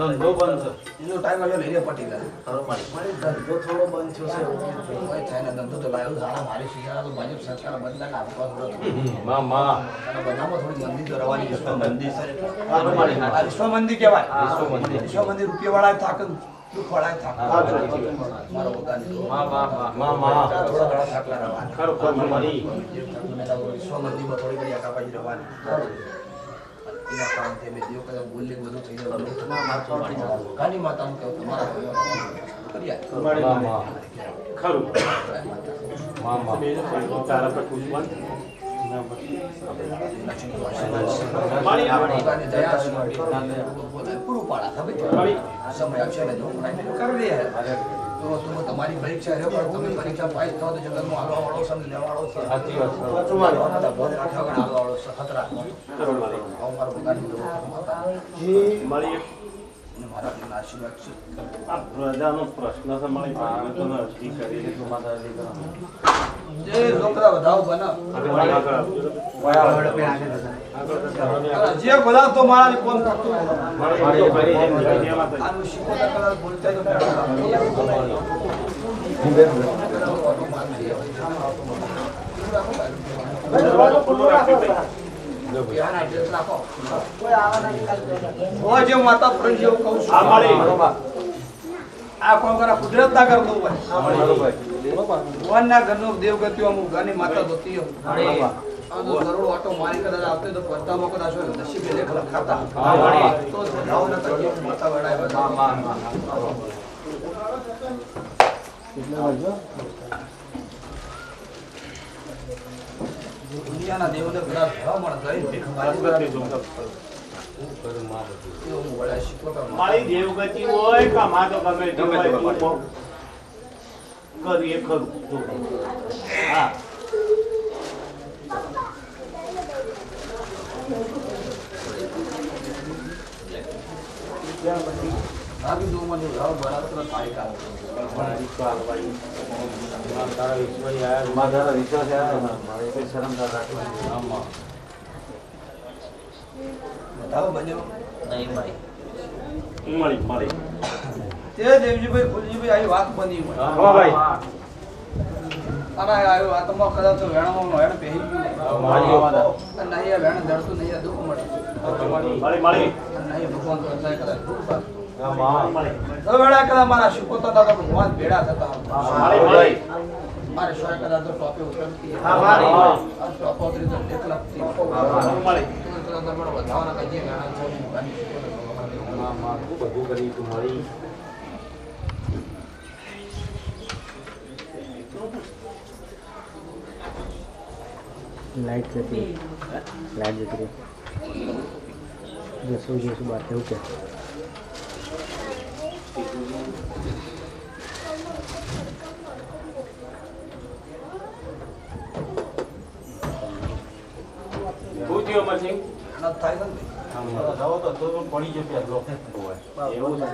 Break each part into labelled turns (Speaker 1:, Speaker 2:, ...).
Speaker 1: ધંધો બંધ છે.
Speaker 2: એનો ટાઈમ આવ્યો લઈને પટી ગયા.
Speaker 1: ખરો મારી.
Speaker 2: મારી ધંધો થોડો બંધ થયો છે. ભાઈ થાય ને ધંધો તો લાવ્યો સારા મારી શિયાળા તો ભાજપ સરકાર બદલાને આપવા
Speaker 1: માં
Speaker 2: અને બધામાં થોડી મંદી તો રવાની
Speaker 1: વિશ્વ
Speaker 2: વિશ્વ
Speaker 1: મંદિર છે. ખરો મારી.
Speaker 2: આ વિશ્વ મંદી કહેવાય.
Speaker 1: વિશ્વ મંદિર.
Speaker 2: વિશ્વ મંદિર રૂપિયાવાળા થાક દુઃખ વાળા થાક મારો પોતાની થોડા ઘણા થાકલા રવાના.
Speaker 1: ખરો ખરો મારી.
Speaker 2: વિશ્વ મંદિરમાં થોડી ઘણી આકાબાજી રવાની. એના કારણથી મેં દેવ કદાચ બોલી બધું થઈ ગયું. કાની માતાનું કહું તમારા કરી
Speaker 1: ખરું. તારા પર પૂછવાનું.
Speaker 2: પૂરું પાડા સમય આવશે ને કરી દે તો તમારી પરીક્ષા છે પણ તમે પરીક્ષા પાસ થાવ તો જગતનો હાલવા વાળો સંગ લેવાળો છે.
Speaker 1: સાચી વાત છે.
Speaker 2: હાલવાળો ખતરા મારો પોતાની મારા આશીર્વાદ છે.
Speaker 1: આ પ્રજાનો પ્રશ્ન છે મારી ભાગવતોને અરજી કરી તો માતા દીકરા
Speaker 2: જે લોકરા વધાવ બના જે બધા તો મારા કોણ કરતો આનું શીખોતા કલર બોલતા તો માતા પ્રણ જેવું કહું છું આ કોણ કરા કુદરત ના કરતો હોય ભગવાન ના ઘરનો દેવગતિઓ અમુક ગાની માતા ધોતી કરોડો આટો મારી કદાચ આવતો તો પડતામાં કદાચ નસીબે લેખ લખાતા તો ધરાવના તરીકે માતા વડાય દુનિયાના દેવને બધા ભરામણ કરી ભીખ મારી
Speaker 1: મારી દેવગતિ હોય કે માં તો ગમે તે હોય કરીએ ખરું. હા
Speaker 2: આવી દો મને રાવ બરાબર થાય કા
Speaker 1: તારા વિશ્વાસ આયા મારા વિશ્વાસ આયા મારે કોઈ શરમ ના રાખવાની. આમાં
Speaker 2: બતાવો બન્યો
Speaker 3: નહીં ભાઈ
Speaker 1: મળી
Speaker 2: તે દેવજીભાઈ ફૂલજીભાઈ આવી વાત બની હોય
Speaker 1: હા ભાઈ.
Speaker 2: અને આવ્યો આ તમારો કદાચ તો વેણમાં વેણ પહેરી ગયું
Speaker 1: મારી વાત
Speaker 2: અને નહીં આ વેણ દળતું નહીં આ દુઃખ મળે
Speaker 1: મળી
Speaker 2: અને નહીં ભગવાન કરતા કદાચ દુઃખ પાસ
Speaker 1: મળી
Speaker 2: તો વેળા કદાચ મારા શીખોતા હતા તો ભગવાન ભેડા થતા
Speaker 1: મળી
Speaker 2: મારે સોય કદાચ તો ટોપે ઉતરતી
Speaker 1: હા મારી
Speaker 2: આ ટોપો ઉતરી તો ટેક લગતી
Speaker 1: મળી
Speaker 2: તો તમારો વધાવના કજીએ વેણા છે
Speaker 1: ખૂબ બધું કરી તું મળી.
Speaker 4: लाइट जती लाइट जती जैसे जैसे बात है क्या
Speaker 1: પૂછ્યો પછી
Speaker 2: અનત થાય ને
Speaker 1: જાવ તો પડી જશે એટલો એવું છે.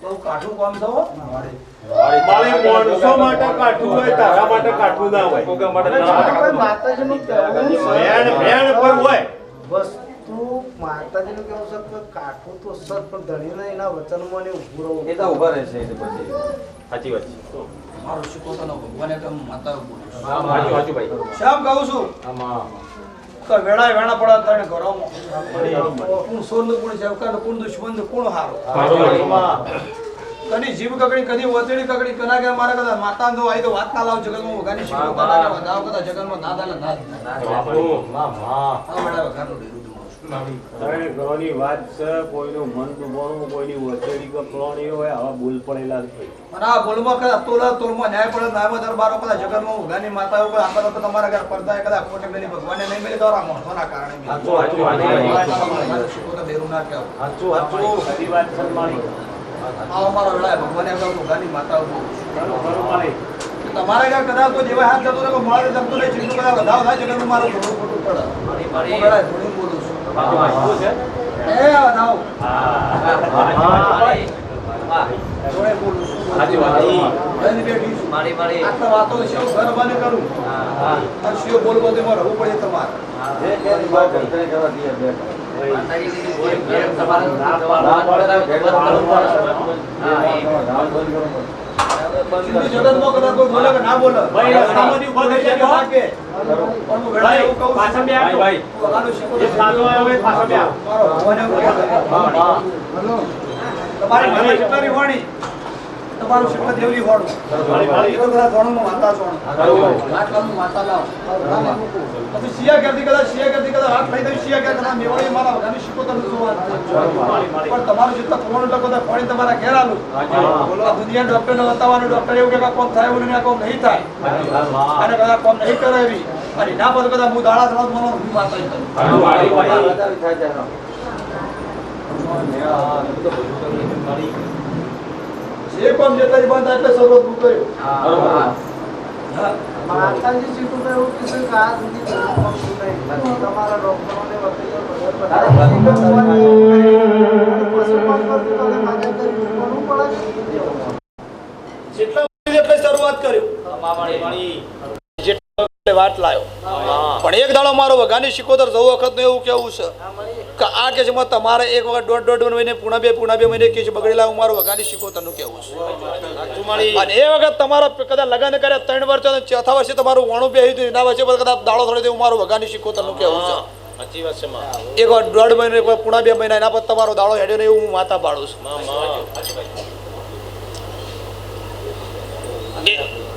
Speaker 2: બહુ કાઠું કામ થવો
Speaker 1: મારી માણસો માટે કાઠું હોય તારા માટે કાઠું ના હોય. કોકા માટે ના હોય.
Speaker 5: માતાજીનું કહેવું
Speaker 1: ભેણ ભેણ પર હોય.
Speaker 5: વસ્તુ માતાજીનું કેવું છે કે કાઠું તો સર પણ ધણીને એના વચનમાં ને ઊભું રહું
Speaker 1: એ તો ઉભા રહેશે એ તો પછી સાચી વાત છે.
Speaker 2: મારો શીખોતાનો ભગવાન એકમ માતા બોલું
Speaker 1: હા સાચું સાચું ભાઈ.
Speaker 2: શ્યામ કહું છું
Speaker 1: આમાં
Speaker 2: તો વેળા વેણા પડ્યા તને ઘરોમાં કોણ સોરનું કોણ છે કોણ દુશ્મન કોણ હારો કદી જીભ કકડી કદી વતડી કકડી કના કે મારા કદા માતા તો આઈ તો વાત ના લાવ જગતમાં વગાની શીખો કના વધાવ કદા જગતમાં ના દાલે ના
Speaker 1: માં
Speaker 2: આ વડા વગાનું ડેરું
Speaker 1: ત્રણે ઘરોની વાત છે. કોઈનું મન દુભાણું, કોઈની વચેરી કપલોણી હોય આવા ભૂલ પડેલા જ હોય.
Speaker 2: અને આ બોલમાં કદા તોલા તોલમાં ન્યાય પડે નાય દરબારો કદા જગતમાં વગાની માતા ઉપર આપણે તો તમારા ઘર પડતા કદા કોટે મેલી ભગવાને નહીં મેલી દોરા મોહના કારણે
Speaker 1: સાચું સાચું
Speaker 2: શીખો તો ડેરું ના કહેવું
Speaker 1: સાચું સાચી વાત છે મારી.
Speaker 2: આ અમારો વેળા ભગવાને વગાની માતા ઉપર
Speaker 1: ખરું ખરું મારી.
Speaker 2: તમારા ઘર કદાચ કોઈ જેવા હાથ જતો ને મળે જમતો નહીં ચીજનું કદાચ વધાવ થાય જગતનું મારું થોડું ખોટું પડે હું વેળા થોડું બોલું છું
Speaker 1: શું છે?
Speaker 2: એ વધાવ
Speaker 1: હા
Speaker 2: જોડે બોલું છું
Speaker 1: સાચી વાત છે.
Speaker 2: લઈને બેઠી છું.
Speaker 3: મારી મારી
Speaker 2: આટલા વાતો શિવ ઘર બાને કરું અને શિવ બોલવો તેમાં રહેવું પડે તમારે.
Speaker 3: માતાજી કીધું કોઈ ઘેર તમારે જવાનું કરાવે તો બંધ કરવું પડે.
Speaker 2: સિંધી જગતમાં કદાચ કોઈ બોલે કે ના બોલે
Speaker 1: ભાઈ, રસ્તામાંથી ઊભો થઈ જાય તો?
Speaker 2: લાગે. પણ હું વેળા એવું કહું છું.
Speaker 1: પાછળ બે આવજો.
Speaker 2: વગાડો શીખો.
Speaker 1: એક સાધુ આવ્યો હોય, પાછળ બે આવો.
Speaker 2: મારો ભગવાન એવું કહે છે. તમારી ઘરે કેટલાની વાણી તમારું શીખવા દેવલી વાળું એ તો બધા ધોરણમાં માતા છો આટલાનું માતા લાવ પછી શિયા કરતી કદાચ હાથ લઈ દઈ શિયા કરતા મેવાડી મારા વગાની શીખો તમે શું વાત છે? પણ તમારું જેટલા ખોવાનું ટકો થાય પાણી તમારા ઘેર આલું બોલો આ દુનિયા ડોક્ટરને બતાવવાનું ડોક્ટર એવું કે આ કોમ થાય એવું નહીં આ કોમ નહીં થાય અને કદાચ કોમ નહીં કરે એવી અને ના બધું કદાચ હું દાડા થવા મને હું માતા કરું જે કોમ જેટલા જ બંધ થાય એટલે શરૂઆત હું કર્યું
Speaker 5: માતાજી સીટું તો એવું કીધું કે આ સુધી તમારા ડોક્ટરોને વકીલો
Speaker 2: જેટલા એટલે શરૂઆત કર્યું જેટલા વાત લાયો પણ એક દાડો મારો વઘાની શિકોતર જવું વખત નું એવું કેવું છે કે આ કેસમાં તમારે એક વખત દોઢ મહિને પૂણા બે મહિને કેસ બગડેલા હું મારો વઘાની શિકોતર નું કેવું છે અને એ વખત તમારા કદાચ લગ્ન કર્યા 3 વર્ષ અને ચોથા વર્ષે તમારું વાણું બે એના વર્ષે કદાચ દાડો થોડે હું મારું વઘાની શિકોતર નું કેવું છે એક વાર 1.5 મહિને પૂણા 2 મહિના એના પર તમારો દાડો હેડ્યો ને એવું હું માતા પાડું છું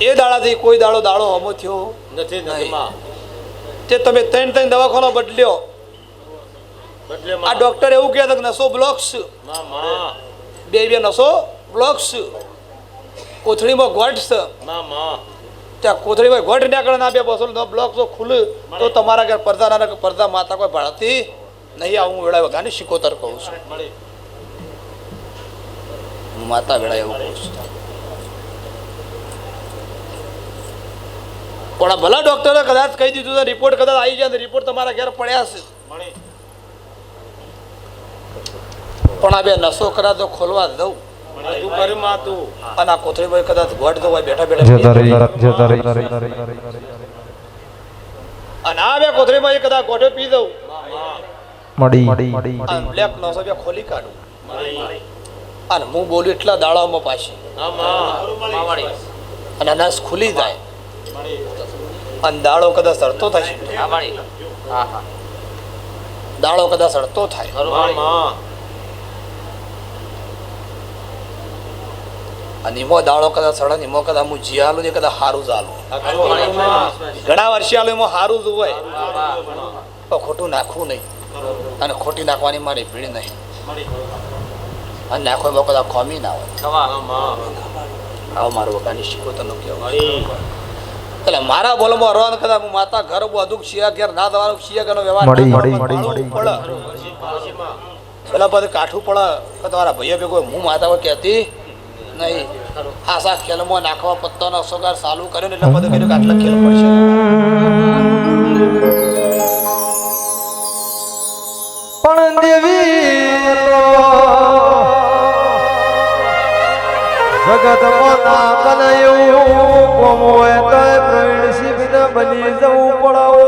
Speaker 2: એ દાડાથી કોઈ દાડો હમો થયો નથી તે તમે 3 દવાખાનો બદલ્યો આ ડોક્ટર એવું કહે કે નસો બ્લોક્સ બે નસો બ્લોક્સ કોથળીમાં ગોઠ છે ત્યાં કોથળીમાં ગોઠ નીકળે ના બે બસો બ્લોક જો ખુલે તો તમારા ઘર પડદા માતા કોઈ ભાડતી નહીં આવું વેળા વગાની શિકોતર કહું છું હું માતા વેળા એવું કહું છું પણ ભલા ડોક્ટરે કદાચ કહી દીધું છે રિપોર્ટ કદાચ આવી જાય રિપોર્ટ તમારા ઘેર પડ્યા છે પણ આ બે નસો કદાચ તો ખોલવા દઉં અને આ કોથળીમાં કદાચ ગોઠ દો હોય બેઠા અને આ બે કોથળીમાં કદાચ ગોઠે પી દઉં બ્લેક નસો બે ખોલી કાઢું અને હું બોલું એટલા દાડામાં પાછી અને નસ ખુલી જાય અને દાડો કદાચ સડતો થાય દાડો કદાચ સડતો થાય અને એમો દાડો કદાચ સડે એમો કદાચ હું જીયાલું ને કદાચ સારું ચાલું ઘણા વર્ષે આલું એમાં સારું જ હોય તો ખોટું નાખવું નહીં અને ખોટી નાખવાની મારી ભીડ નહીં અને નાખો એમાં કદાચ ખોમી ના હોય આવો મારું વગાની શિકોતરનું કહેવાય એટલે મારા બોલમાં રહો કદાચ હું માતા ઘર બધું શિયા ઘેર ના દવાનું શિયા ઘરનો વ્યવહાર પેલા બધું કાઠું પડે કે તમારા ભાઈઓ ભેગો હું માતા કહેતી નહીં આશા ખેલમાં નાખવા પત્તાનો સોગાર ચાલુ કર્યો ને એટલે બધું કીધું કે આટલા ખેલ પડશે
Speaker 6: પણ દેવી જગતમાં ના બનાયું કોમ હોય તો પ્રવીણ શિવ બની જવું પડાવો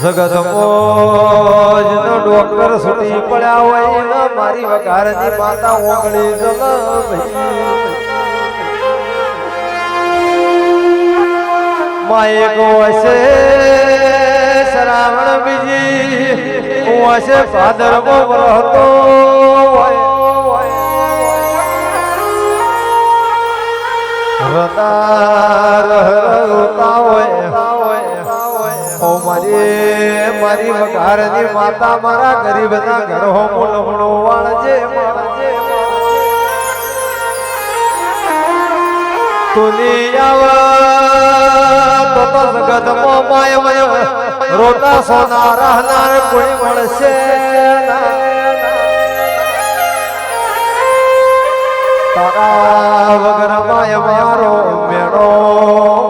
Speaker 6: જગતમાં ડોક્ટર છૂટી પડ્યા હોય ને મારી વઘારની માતા ઓગળી જલ માયકો હશે શ્રાવણ બીજી હું હશે ભાદરવો વરહતો રોતા હોય મારી વઘારની માતા મારા ગરીબના ઘર હો મોલમણો વાળજે તુલી આવ તો જગતમાં માય રોતા સોના રહનાર કોઈ મળશે તારા વગર માય મારો મેળો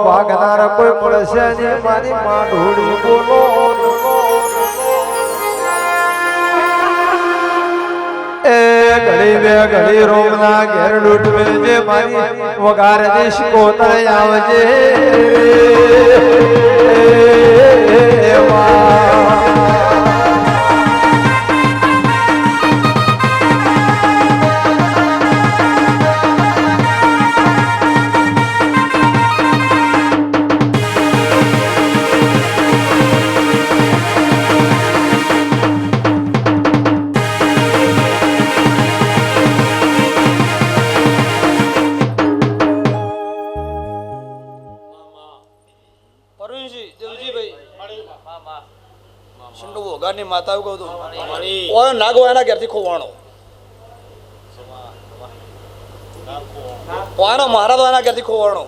Speaker 6: ભાગનાર કોઈ મળશે ને મારી માઢોડી બોલો ઘડી બે ઘડી રોમના ઘેર લૂટવે જે મારી વગાર દેશ કોતરે આવજે
Speaker 2: માતા એવું કહું ઓય નાગો એના ઘેરથી ખોવાણો ઓયનો મહારાજ એના ઘેરથી ખોવાણો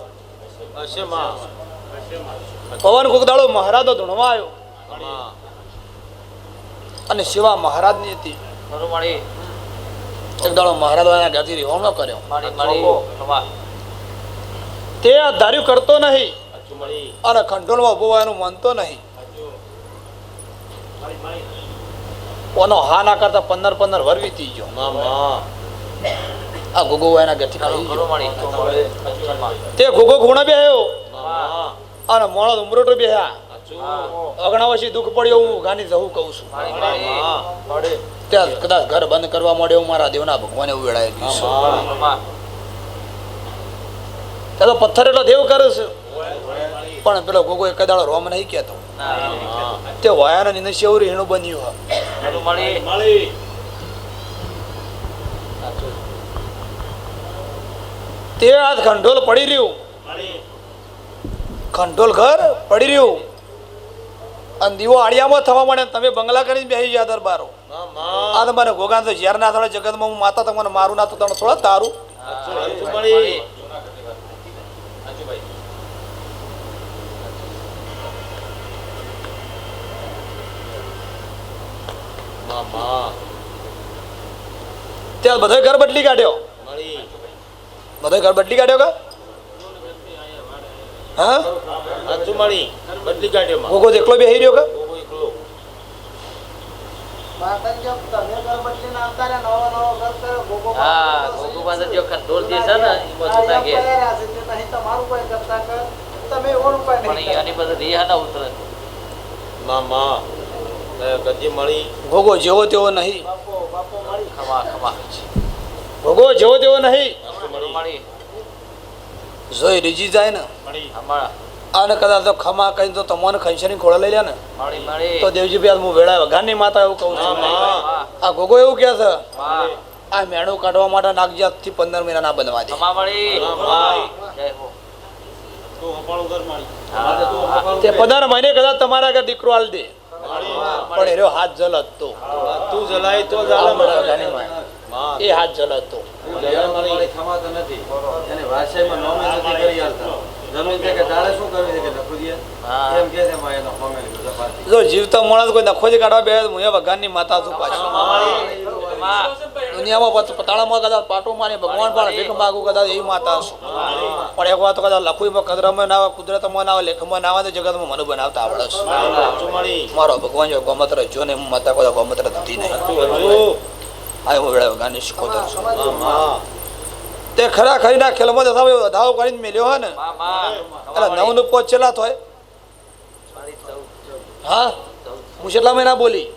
Speaker 2: પવન કોકદાળો મહારાજ ધૂણવા આવ્યો અને શિવા મહારાજ ની હતી એક દાડો મહારાજ એના ઘેરથી રિહોણો કર્યો તે આ ધાર્યું કરતો નહીં અને ખંડોળમાં ઉભો હોય એનું માનતો નહીં ઓનો હા ના કરતા 15 વર વીતી ગયો આ ગોગો એના ઘરથી તે ગોગો ખૂણે બેહ્યો અને મોણો ઉમરોટો બેહ્યા અગણાવશી દુઃખ પડ્યો હું ગાની જવું કહું છું ત્યાં કદાચ ઘર બંધ કરવા માંડ્યો મારા દેવના ભગવાને એવું વેળાએ ગયું તો પથ્થર એટલો દેવ કરે છે પણ પેલો ગોગો એક દાડો રોમ નહીં કહેતો તે વાયાના નિનસ્ય એવું રીણું બન્યું તે આ ખંડોલ પડી રહ્યું ખંડોલ ઘર પડી રહ્યું અને દીવો આડિયામાં થવા માંડે તમે બંગલા કરીને બેસી ગયા દરબારો આ તમારે ગોગા તો ઝેર ના થોડા જગતમાં હું માતા તમને મારું ના તો તમે થોડા તારું ત્યાં બધો ઘર બદલી કાઢ્યો બધો ઘર બદલી કાઢ્યો કા હા બદલી કાઢ્યો ગોગો એકલો બેહી રહ્યો કા ગોગો જેવો તેવો નહીં ભોગો જેવો તેવો નહીં જોઈ રીજી જાય ને આને કદાચ તો ખમા કઈ તો તમને ખંચરી ખોળા લઈ લે ને તો દેવજી ભાઈ હું વેળા વગાની માતા એવું કહું છું આ ગોગો એવું કે છે આ મેણું કાઢવા માટે નાગજાત થી 15 મહિના ના બનવા દે તે 15 મહિને કદાચ તમારા ઘર દીકરો હાલ દે પણ એનો હાથ જલત તો તું જલાય તો એ હાથ જલત તો જો જીવતા માણસ કોઈ નખો જ કાઢવા બે હું ભગવાનની માતા છું પાછી દુનિયામાં પતાળામાં કદાચ પાટો મારી ભગવાન પણ ભીખ માગું કદાચ એવી માતા છું પણ એક વાત તો કદાચ લખુમાં કદરમાં ના આવે કુદરતમાં ના આવે લેખમાં ના આવે તો જગતમાં મને બનાવતા આવડે છે મારો ભગવાન જો ગોમત્ર જો ને હું માતા કોઈ ગોમત્ર થતી નહીં આ હું વેળા ભગવાનની શીખોતર છું તે ખરા ખરી ના ખેલમાં ધાવ કરીને મેલ્યો હોય ને એટલે 9 નું 5 છેલ્લા થાય હા હું કેટલા મહિના બોલી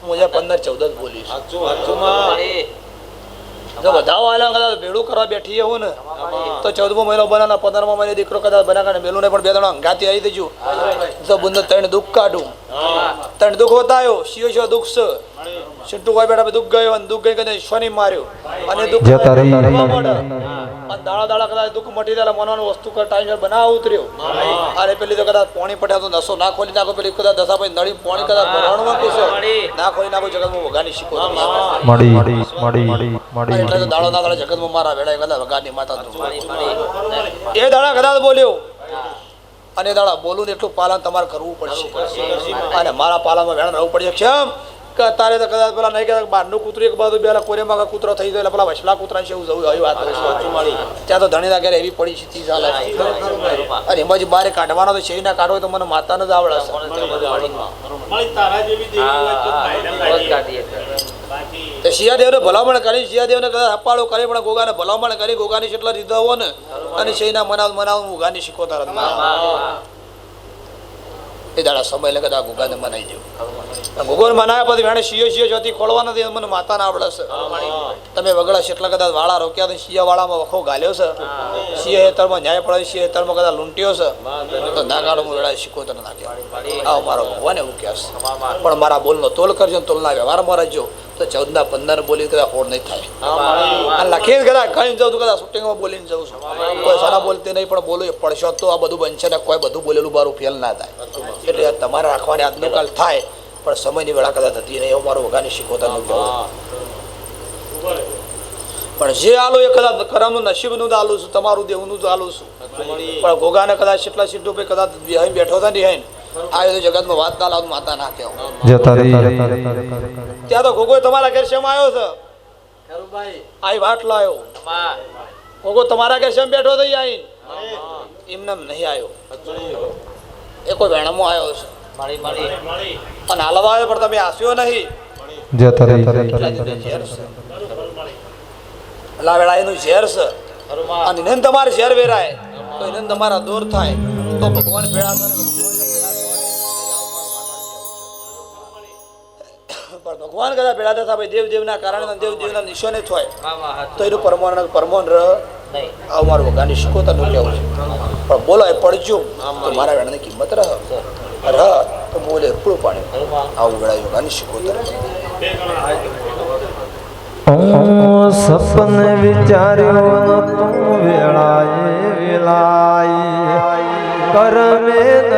Speaker 2: હું 15-14 બોલીશ જો બધા વાળા કદાચ ભેળું કરવા બેઠી હું ને તો 14મો મહિનો બનાના 15મા મહિને દીકરો કદાચ બનાકાને બેલું ને પણ 2 જણા અંગાતી આવી દેજો તો બંધ 3 દુઃખ કાઢું 3 દુઃખ બતાયો શિયો દુઃખ છે સિંટુ કોઈ બેટા દુઃખ ગયો અને દુઃખ ગઈ કદાચ શનિ માર્યો અને દુઃખ દાડા કદાચ દુઃખ મટી જાય મનવાનું વસ્તુ કર ટાઈમ બનાવ ઉતર્યો અરે પેલી તો કદાચ પાણી પડ્યા તો નસો ના ખોલી નાખો પેલી કદાચ દસા પછી નળી પાણી કદાચ ભરવાનું કીધું ના ખોલી નાખો જગતમાં વગાની શીખો એટલે તો દાડો ના દાડા જગતમાં મારા વેળા કદાચ વગાની માતા એ દાડા કદાચ બોલ્યો અને દાડા બોલું ને એટલું પાલન તમારે કરવું પડશે અને મારા પાલનમાં વેળા રહેવું પડશે કેમ કે તારે તો કદાચ પેલા નહીં કહેતા બહારનું કૂતરું એક બાજુ બે કોરેમાં કૂતરો થઈ જાય પેલા વસલા કૂતરા છે એવું જવું આવી વાત ત્યાં તો ધણીના ઘરે એવી પડી સ્થિતિ ચાલે અને એમાં જે બહાર કાઢવાનો તો શેરી ના કાઢવો તો મને માતાને જ આવડે છે એ શિયાદેવને ભલામણ કરી, શિયાદેવને કદાચ અપાળો કરે પણ ગોગાને ભલામણ કરી, ગોગાની જેટલા રીધા હોય ને અને શેના મનાવ ઉગાની શીખોતા એ દાડા સમય લે કદાચ ગોગાને મનાઈ જેવું ગોગોને મનાવ્યા પછી વેણે શિયો જોતી ખોળવા નથી મને માતાને આવડે છે તમે વગડા છે એટલા કદાચ વાળા રોક્યા તો શિયાવાળામાં વખો ગાલ્યો છે શિય હેતરમાં ન્યાય પડે, શિય હેતરમાં કદાચ લૂંટ્યો છે તો ના ગાળો હું વેળા શીખોતર નાખ્યો. આવો મારો ભગવાન એવું કહે છે. પણ મારા બોલનો તોલ કરજો, તોલના વ્યવહારમાં રહેજો તો 14 15 બોલી કદાચ હોડ નહીં થાય. અને લખીને કદાચ ગણી જાઉં તો કદાચ શૂટિંગમાં બોલીને જાઉં છું, કોઈ સારા બોલતી નહીં પણ બોલું પડશો તો આ બધું બનશે ને કોઈ બધું બોલેલું બારું ફેલ ના થાય. એટલે તમારે રાખવાની આજનો કાલ થાય પણ સમયની વેળા કદાચ હતી નહીં એવું મારું વગાની શીખોતાનું કહેવું. પણ જે આલું એ કદાચ કરમનું નસીબનું જ આલું છું, તમારું દેવનું જ આલું છું. પણ ગોગાને કદાચ કેટલા સીટો પે કદાચ બેઠો હતા ને આ તો જગતમાં વાત ના લાવ માતા ના કહેવું. ત્યાં તો ગોગો તમારા ઘેર શેમ આવ્યો છે, આઈ વાટ લાયો. ગોગો તમારા ઘેર શેમ બેઠો થઈ આઈ એમને નહીં આવ્યો, એ કોઈ વેણામાં આવ્યો છે અને હાલવા આવ્યો પણ તમે આસ્યો નહીં. વેળા એનું ઝેર છે અને એને તમારે ઝેર વેરાય તો એને તમારા દૂર થાય તો ભગવાન ભેળા કરે. પણ ભગવાન કદાચ ભેળા થતા ભાઈ દેવદેવના કારણે દેવદેવના નિશાને થાય તો એનું પરમોન રહ આવું મારું ભગવાનની શીખોતરનું કહેવું છે. પણ બોલો એ પડજો તો મારા વેળાની કિંમત રહ તો બોલે પૂરું પાડે આવું વેળા ભગવાનની શીખોતર.
Speaker 6: સપન વિચાર્યો તું વેળાએ વેલાઈ કરમે